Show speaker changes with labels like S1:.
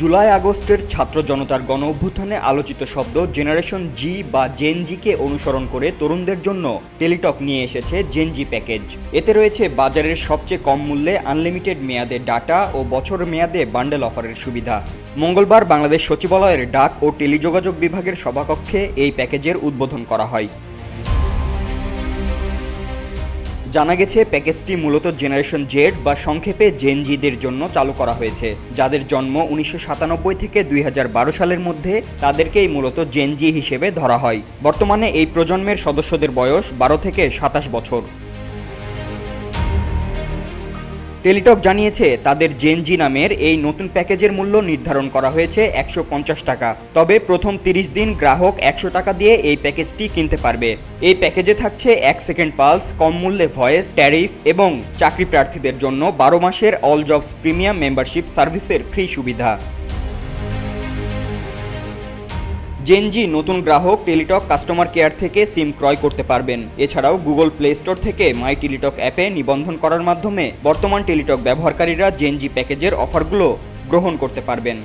S1: জুলাই আগস্টের ছাত্র জনতার গণ অভ্যুত্থানে আলোচিত শব্দ জেনারেশন জি বা জেন জিকে অনুসরণ করে তরুণদের জন্য টেলিটক নিয়ে এসেছে জেন জি প্যাকেজ। এতে রয়েছে বাজারের সবচেয়ে কম মূল্যে আনলিমিটেড মেয়াদে ডাটা ও বছর মেয়াদে বান্ডেল অফারের সুবিধা। মঙ্গলবার বাংলাদেশ সচিবালয়ের ডাক ও টেলিযোগাযোগ বিভাগের সভাকক্ষে এই প্যাকেজের উদ্বোধন করা হয়। জানা গেছে প্যাকেজটি মূলত জেনারেশন জেড বা সংক্ষেপে জেন জিদের জন্য চালু করা হয়েছে। যাদের জন্ম 1997 থেকে 2012 সালের মধ্যে তাদেরকেই মূলত জেন জি হিসেবে ধরা হয়। বর্তমানে এই প্রজন্মের সদস্যদের বয়স 12 থেকে 27 বছর। টেলিটক জানিয়েছে তাদের জেন জি নামের এই নতুন প্যাকেজের মূল্য নির্ধারণ করা হয়েছে 150 টাকা। তবে প্রথম 30 দিন গ্রাহক 100 টাকা দিয়ে এই প্যাকেজটি কিনতে পারবে। এই প্যাকেজে থাকছে 1 সেকেন্ড পালস, কম মূল্যে ভয়েস, ট্যারিফ এবং চাকরি প্রার্থীদের জন্য 12 মাসের অল জবস প্রিমিয়াম মেম্বারশিপ সার্ভিসের ফ্রি সুবিধা। জেন জি নতুন গ্রাহক টেলিটক কাস্টমার কেয়ার থেকে সিম ক্রয় করতে পারবেন। এছাড়াও গুগল প্লে স্টোর থেকে মাই টেলিটক অ্যাপে নিবন্ধন করার মাধ্যমে বর্তমান টেলিটক ব্যবহারকারীরা জেন জি প্যাকেজের অফারগুলো গ্রহণ করতে পারবেন।